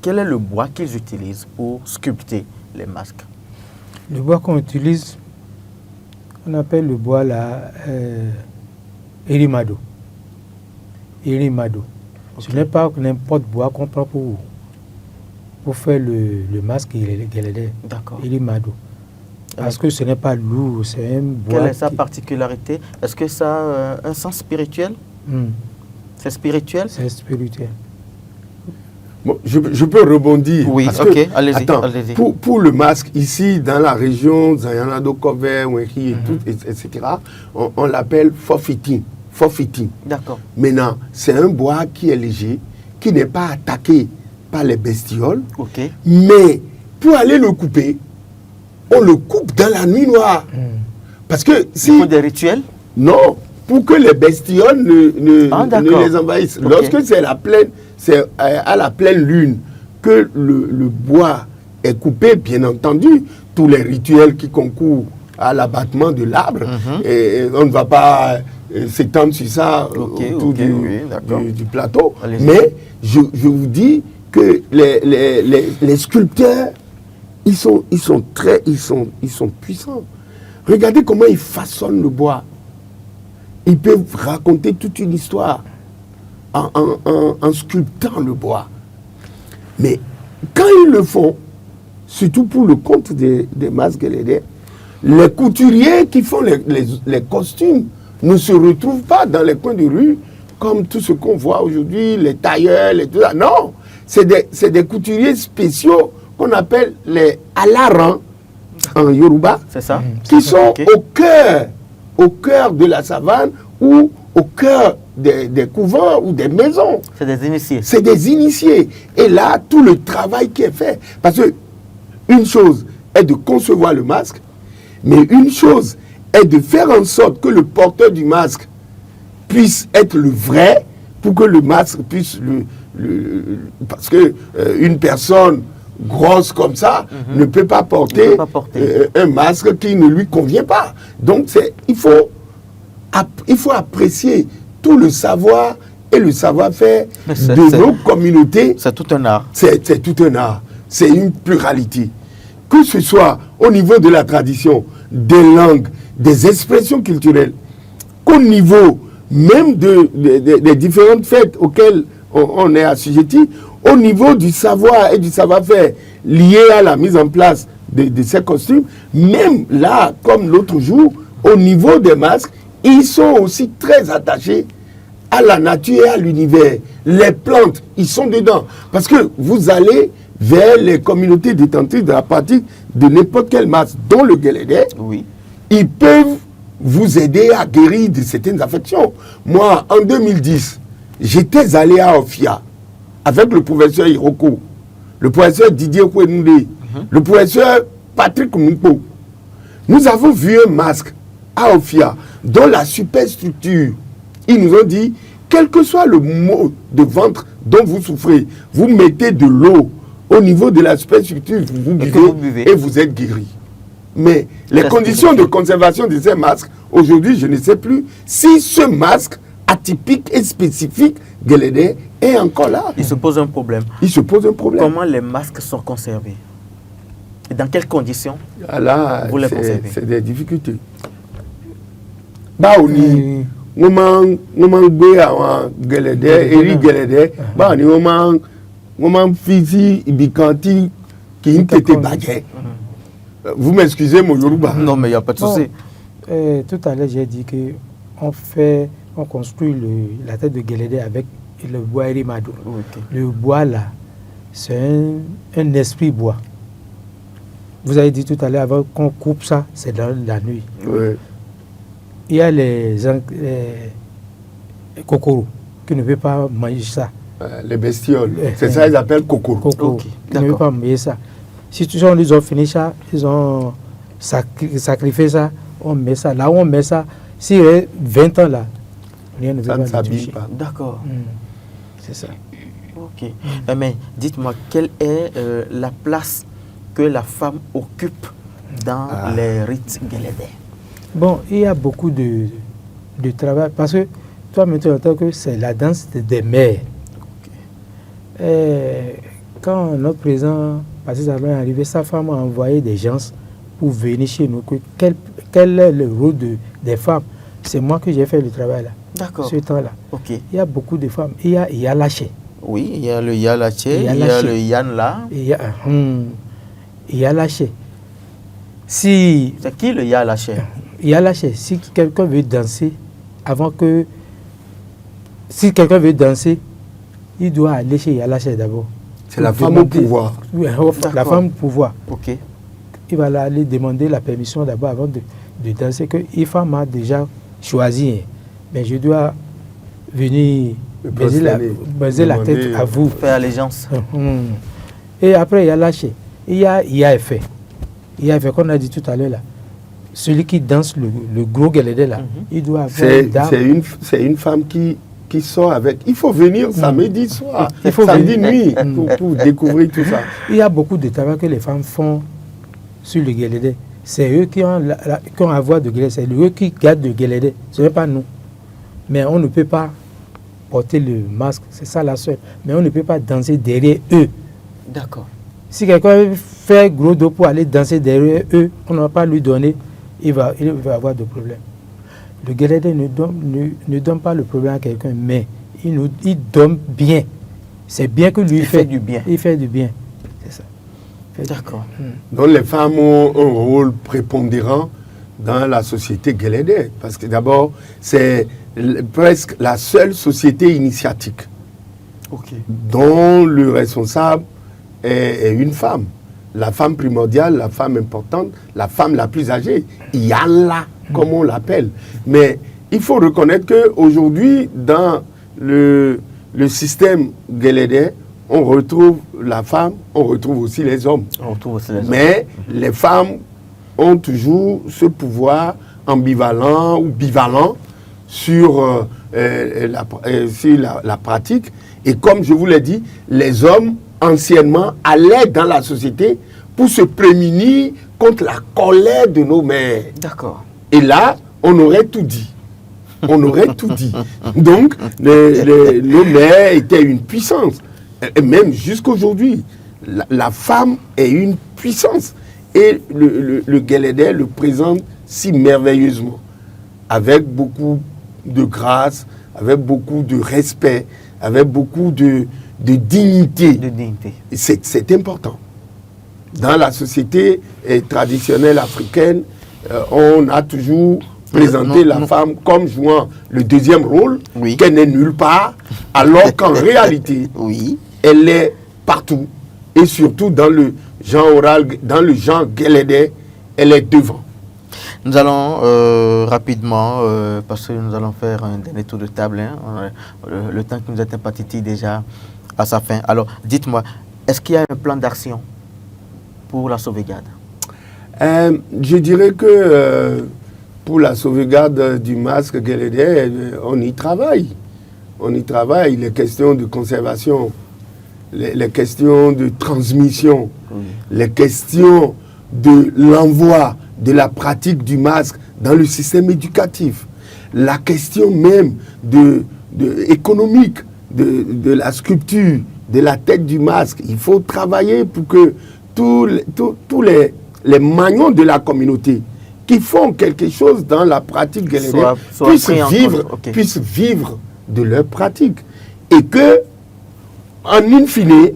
quel est le bois qu'ils utilisent pour sculpter les masques? Le bois qu'on utilise, on appelle le bois là Erimado. Erimado. Okay. Ce n'est pas n'importe bois qu'on prend pour faire le masque Guélédé. D'accord. Erimado. Parce que ce n'est pas lourd, c'est un bois. Quelle est sa particularité? Est-ce que ça a un sens spirituel? C'est spirituel? C'est spirituel. Bon, je peux rebondir. Oui, parce ok, que, allez-y. Attends, pour le masque, ici, dans la région Zayanado, Kové, Wenki, etc., on l'appelle forfaiting. D'accord. Maintenant, c'est un bois qui est léger, qui n'est pas attaqué par les bestioles. Ok. Mais pour aller le couper, on le coupe dans la nuit noire. Parce que si... Il faut des rituels? Non, pour que les bestioles ne les envahissent. Okay. Lorsque c'est à la pleine lune que le bois est coupé, bien entendu, tous les rituels qui concourent à l'abattement de l'arbre, et on ne va pas s'étendre sur ça autour du plateau. Mais je vous dis que les sculpteurs, ils sont puissants. Regardez comment ils façonnent le bois. Ils peuvent raconter toute une histoire en sculptant le bois. Mais quand ils le font, surtout pour le compte des masques Guélédé, les couturiers qui font les costumes ne se retrouvent pas dans les coins de rue comme tout ce qu'on voit aujourd'hui, les tailleurs, tout ça. Non, c'est des couturiers spéciaux qu'on appelle les alarans en Yoruba, c'est ça, qui sont au cœur de la savane ou au cœur des couvents ou des maisons. C'est des initiés. C'est des initiés. Et là, tout le travail qui est fait. Parce que une chose est de concevoir le masque, mais une chose est de faire en sorte que le porteur du masque puisse être le vrai, pour que le masque puisse parce que une personne grosse comme ça ne peut pas porter, un masque qui ne lui convient pas. Donc il faut apprécier tout le savoir et le savoir-faire de nos communautés. C'est tout un art. C'est tout un art. C'est une pluralité. Que ce soit au niveau de la tradition, des langues, des expressions culturelles, qu'au niveau même des différentes fêtes auxquelles on est assujetti, au niveau du savoir et du savoir-faire lié à la mise en place de ces costumes, même là, comme l'autre jour, au niveau des masques, ils sont aussi très attachés à la nature et à l'univers. Les plantes, ils sont dedans. Parce que vous allez vers les communautés détentrices de la pratique de n'importe quel masque, dont le Guélédé, ils peuvent vous aider à guérir de certaines affections. Moi, en 2010, j'étais allé à Ofia avec le professeur Hiroko, le professeur Didier Kouenoudé, le professeur Patrick Moupo. Nous avons vu un masque à Ofia dont la superstructure, ils nous ont dit, quel que soit le mot de ventre dont vous souffrez, vous mettez de l'eau au niveau de la superstructure, vous buvez et vous êtes guéri. Mais les conditions de conservation de ces masques, aujourd'hui, je ne sais plus si ce masque atypique et spécifique Guélédé est encore là. Il se pose un problème. Il se pose un problème. Comment les masques sont conservés? Et dans quelles conditions vous les conservez? C'est des difficultés. Bah, on y Guélédé, Eric Guélédé, bah, on physique, bicanti, qui était baguette. Vous m'excusez, mon Yoruba. Non, mais il n'y a pas de souci. Tout à l'heure, j'ai dit qu'on construit la tête de Guélédé avec le bois Erimado. Le bois, là, c'est un esprit bois. Vous avez dit tout à l'heure, avant qu'on coupe ça, c'est dans la nuit. Il y a les cocoros qui ne veulent pas manger ça. Les bestioles, c'est ça qu'ils appellent cocoros. Qui ne veulent pas manger ça. Si ils ont fini ça, ils ont sacrifié ça, on met ça. Là où on met ça, s'il y a 20 ans là, rien ne veut pas s'abîme pas. D'accord. C'est ça. Ok. Mais dites-moi, quelle est la place que la femme occupe dans les rites guélédés? Bon, il y a beaucoup de travail parce que toi, maintenant, tu entends que c'est la danse des mères. Quand notre président Patrice Talon est arrivé, sa femme a envoyé des gens pour venir chez nous. Quel est le rôle des femmes? C'est moi que j'ai fait le travail là. D'accord. Ce temps-là. Ok. Il y a beaucoup de femmes. Il y a Yalaché. Oui, il y a le Yalaché, il y a le Yanla. Il y a Yalaché. Si... C'est qui le Yalaché? Yalaché, si quelqu'un veut danser, si quelqu'un veut danser, il doit aller chez Yalaché d'abord. C'est la femme au pouvoir. Oui, la femme au pouvoir. Ok. Il va aller demander la permission d'abord avant de danser. Que Ifa m'a déjà choisi, mais je dois venir baiser la tête à vous. Faire allégeance. Et après, il y a lâché. Il y a effet. Il y a effet qu'on a dit tout à l'heure là. Celui qui danse le gros guélédé là, il doit avoir une dame. C'est une femme qui sort avec. Il faut venir samedi soir, il faut samedi nuit pour découvrir tout ça. Il y a beaucoup de travail que les femmes font sur le guélédé. C'est eux qui ont la voix de guélédé, c'est eux qui gardent le guélédé, ce n'est pas nous. Mais on ne peut pas porter le masque, c'est ça la seule. Mais on ne peut pas danser derrière eux. D'accord. Si quelqu'un fait gros dos pour aller danser derrière eux, on ne va pas lui donner, il va avoir des problèmes. Le guélédé ne donne pas le problème à quelqu'un, mais il donne bien. C'est bien que lui il fait du bien. Il fait du bien. C'est ça. D'accord. Donc les femmes ont un rôle prépondérant dans la société guélédé. Parce que d'abord, c'est presque la seule société initiatique dont le responsable est une femme. La femme primordiale, la femme importante, la femme la plus âgée. Yalla, comme on l'appelle. Mais il faut reconnaître qu'aujourd'hui, dans le système guélédé, on retrouve la femme, on retrouve aussi les hommes. Mais les femmes ont toujours ce pouvoir ambivalent ou bivalent sur la pratique. Et comme je vous l'ai dit, les hommes, anciennement, allaient dans la société pour se prémunir contre la colère de nos mères. D'accord. Et là, on aurait tout dit. On aurait tout dit. Donc, nos mères étaient une puissance. Et même jusqu'aujourd'hui, la femme est une puissance. Et le guélédé le présente si merveilleusement, avec beaucoup de grâce, avec beaucoup de respect, avec beaucoup de dignité. C'est important. Dans la société traditionnelle africaine, on a toujours présenté la femme comme jouant le deuxième rôle, qu'elle n'est nulle part, alors qu'en réalité, elle est partout. Et surtout dans le genre oral, dans le genre guélédé, elle est devant. Nous allons rapidement, parce que nous allons faire un dernier tour de table, le temps qui nous est imparti déjà à sa fin. Alors, dites-moi, est-ce qu'il y a un plan d'action pour la sauvegarde? Je dirais que pour la sauvegarde du masque guélédé, on y travaille. On y travaille. Les questions de conservation, les questions de transmission, les questions de l'envoi de la pratique du masque dans le système éducatif, la question même économique de la sculpture, de la tête du masque. Il faut travailler pour que tous les maillons de la communauté qui font quelque chose dans la pratique guélédé puissent vivre de leur pratique. Et que, en in fine,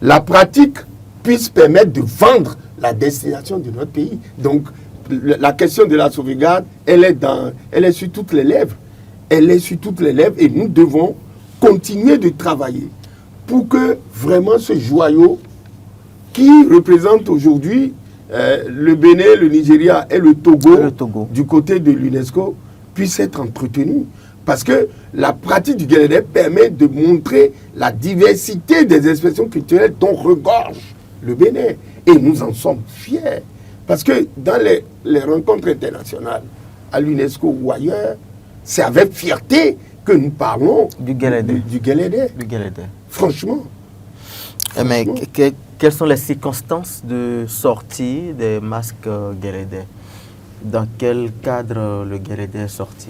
la pratique puisse permettre de vendre la destination de notre pays. Donc, la question de la sauvegarde, elle est sur toutes les lèvres. Elle est sur toutes les lèvres et nous devons continuer de travailler pour que vraiment ce joyau qui représente aujourd'hui le Bénin, le Nigeria et le Togo du côté de l'UNESCO puisse être entretenu. Parce que la pratique du guélédé permet de montrer la diversité des expressions culturelles dont regorge le Bénin. Et nous en sommes fiers. Parce que dans les rencontres internationales, à l'UNESCO ou ailleurs, c'est avec fierté que nous parlons du guélédé. Du guélédé. Franchement. Mais quelles sont les circonstances de sortie des masques Guélédé? Dans quel cadre le Guélédé est sorti?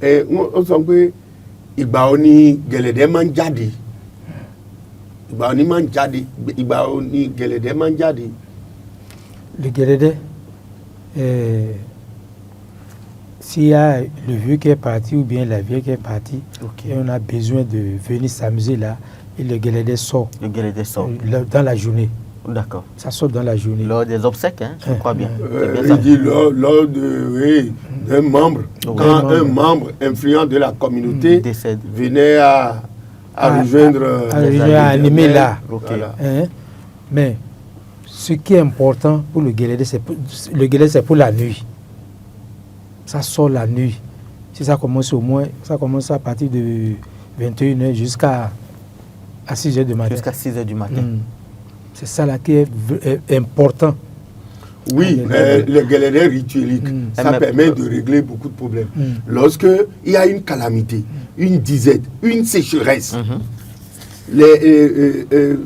On sent que Ibaoni Guélédé manjadi. Ibaoni manjadi. Ibaoni Guélédé manjadi. Le Guélédé, s'il y a le vieux qui est parti ou bien la vieille qui est partie, et on a besoin de venir s'amuser là, et le Guélédé sort. Le Guélédé sort. Dans la journée. D'accord. Ça sort dans la journée. Lors des obsèques, hein, je crois bien. Il dit lors d'un membre. Quand un membre influent de la communauté venait à rejoindre... À animer là. Voilà. Mais ce qui est important pour le Guélédé, c'est pour la nuit. Ça sort la nuit. Si ça commence au moins, ça commence à partir de 21h jusqu'à 6h du matin. Jusqu'à 6h du matin. C'est ça là qui est important. Oui, le Guélédé rituelique, ça permet de régler beaucoup de problèmes. Lorsque il y a une calamité, une disette, une sécheresse, le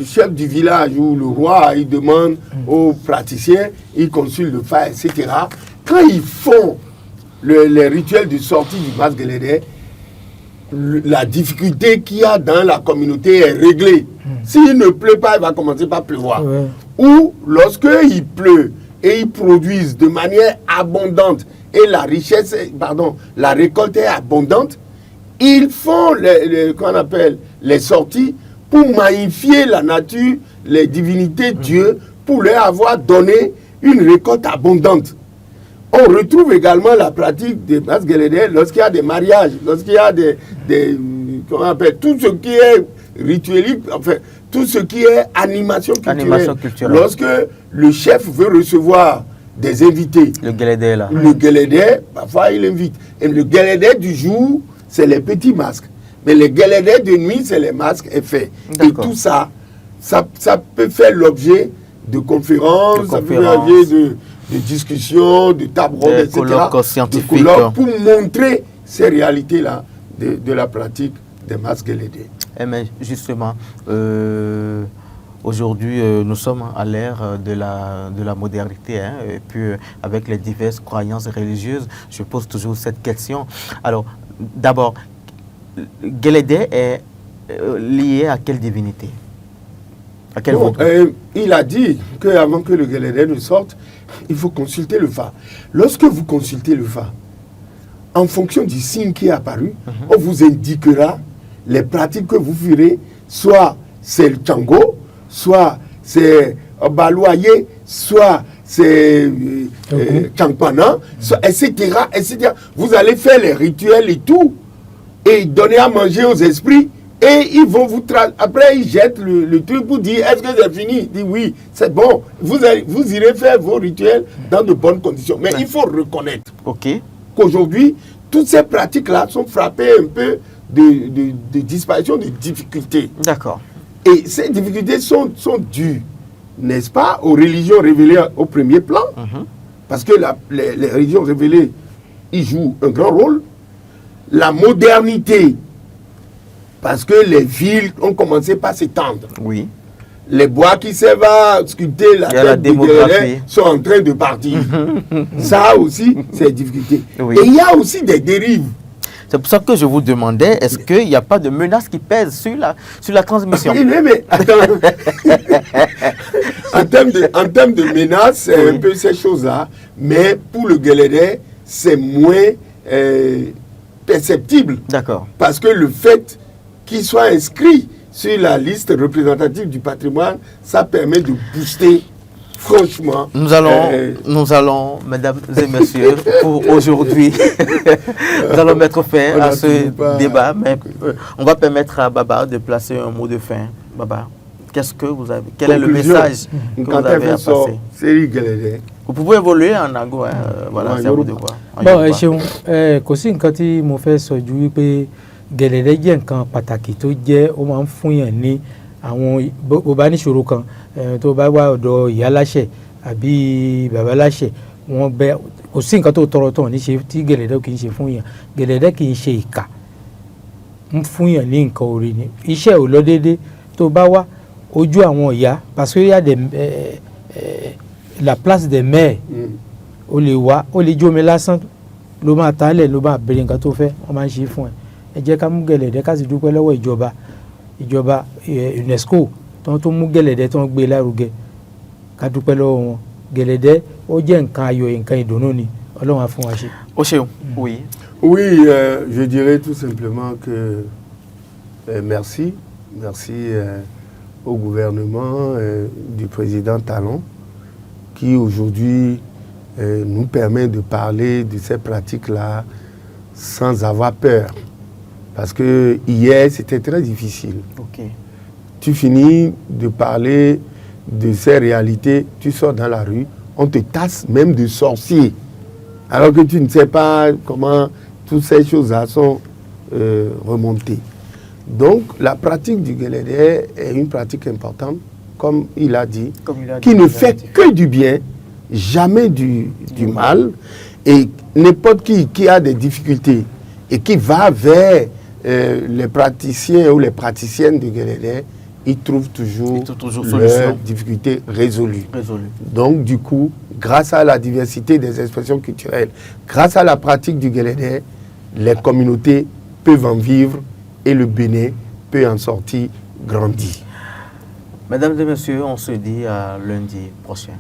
chef du village ou le roi, il demande aux praticiens, il consulte le phare, etc. Quand ils font les rituels de sortie du masque Guélédé, la difficulté qu'il y a dans la communauté est réglée. S'il ne pleut pas, il va commencer par pleuvoir. Ou lorsqu'il pleut et ils produisent de manière abondante et la récolte est abondante, ils font qu'on appelle les sorties pour magnifier la nature, les divinités Dieu, pour leur avoir donné une récolte abondante. On retrouve également la pratique des masques Guélédé lorsqu'il y a des mariages, lorsqu'il y a comment on appelle, tout ce qui est rituelique, enfin, tout ce qui est animation culturelle. Lorsque le chef veut recevoir des invités, le Guélédé là. Le Guélédé, parfois il invite. Et le Guélédé du jour, c'est les petits masques. Mais le Guélédé de nuit, c'est les masques effets. Et tout ça, ça peut faire l'objet de conférences, ça peut faire l'objet de discussions, de tables rondes, etc. Colloques scientifiques. Pour montrer ces réalités-là de la pratique des masques Guélédé. Mais justement, aujourd'hui, nous sommes à l'ère de la modernité, hein, et puis avec les diverses croyances religieuses, je pose toujours cette question. Alors, d'abord, Guélédé est lié à quelle divinité? À quel il a dit qu'avant que le Guélédé ne sorte, il faut consulter le phare. Lorsque vous consultez le phare, en fonction du signe qui est apparu, on vous indiquera les pratiques que vous ferez, soit c'est le Tchango, soit c'est Balouaye, soit c'est Tchampana, etc., etc. Vous allez faire les rituels et tout, et donner à manger aux esprits, et ils vont vous... Après, ils jettent le truc pour dire, est-ce que c'est fini? Ils disent, oui, c'est bon. Vous irez faire vos rituels dans de bonnes conditions. Mais il faut reconnaître qu'aujourd'hui, toutes ces pratiques-là sont frappées un peu de disparition, de difficultés. D'accord. Et ces difficultés sont dues, n'est-ce pas, aux religions révélées au premier plan, parce que les religions révélées, ils jouent un grand rôle. La modernité, parce que les villes ont commencé par s'étendre. Oui. Les bois qui servent à sculpter la tête de Guélédé sont en train de partir. Ça aussi, c'est une difficulté. Oui. Et il y a aussi des dérives. C'est pour ça que je vous demandais, est-ce qu'il n'y a pas de menace qui pèse sur la transmission? Oui, mais attends. en termes de menace, c'est un peu ces choses-là. Mais pour le Guélédé, c'est moins perceptible. D'accord. Parce que le fait qu'il soit inscrit sur la liste représentative du patrimoine, ça permet de booster. Franchement, nous allons, mesdames et messieurs, pour aujourd'hui, nous allons mettre fin à ce débat, mais on va permettre à Baba de placer un mot de fin. Baba, quel est le message que vous avez à passer? Vous pouvez évoluer en ango, hein, voilà, c'est à vous de voir. Bon, chez quand il m'a fait ce jour, Guélédé jẹ́ nǹkan pàtàkì tó jẹ́ ó máa ń fún yàn ní àwọn bó bá níṣòro kan tó bá wá ọ̀dọ̀ ìyá láṣẹ àbí bàbá láṣẹ wọ́n bẹ kò sí nǹkan tó tọrọ tán ní ṣe tí Guélédé kì í ṣe fún yàn. Guélédé kì í ṣe ìkà ń fún yàn ní nǹkan orí ni iṣẹ́ ò lọ déédé Tobawa, Oju àwọn ìyá, parce qu'il y a la place des mères. O lè wá, o lè jómi lásán ló máa tálẹ̀ ló máa bèrè nǹkan tó fẹ́, wọ́n máa ń ṣe fún ẹ. Ẹ jẹ́ ká mú gẹ̀lẹ̀dẹ́ ká sì dúpẹ́ lọ́wọ́ ìjọba UNESCO tó mú gẹ̀lẹ̀dẹ́ tó ń gbé lárugẹ, ká dúpẹ́ lọ́wọ́ wọn. Gẹ̀lẹ̀dẹ́ ó jẹ́ nǹkan ayọ̀, nǹkan ìdùnnú ni, Ọlọ́run á fún wa ṣe. Ó ṣeun, oui. Oui, je dirais tout simplement que merci au gouvernement du président Talon qui aujourd'hui nous permet de parler de ces pratiques-là sans avoir peur. Parce que hier, c'était très difficile. Okay. Tu finis de parler de ces réalités, tu sors dans la rue, on te tasse même de sorcier. Alors que tu ne sais pas comment toutes ces choses-là sont remontées. Donc, la pratique du Guélédé est une pratique importante, comme il a dit, qui ne fait que du bien, jamais du mal. Et n'importe qui a des difficultés et qui va vers les praticiens ou les praticiennes du Guélédé, ils trouvent toujours leurs difficultés résolues. Donc, du coup, grâce à la diversité des expressions culturelles, grâce à la pratique du Guélédé, les communautés peuvent en vivre et le Bénin peut en sortir grandi. Mesdames et messieurs, on se dit à lundi prochain.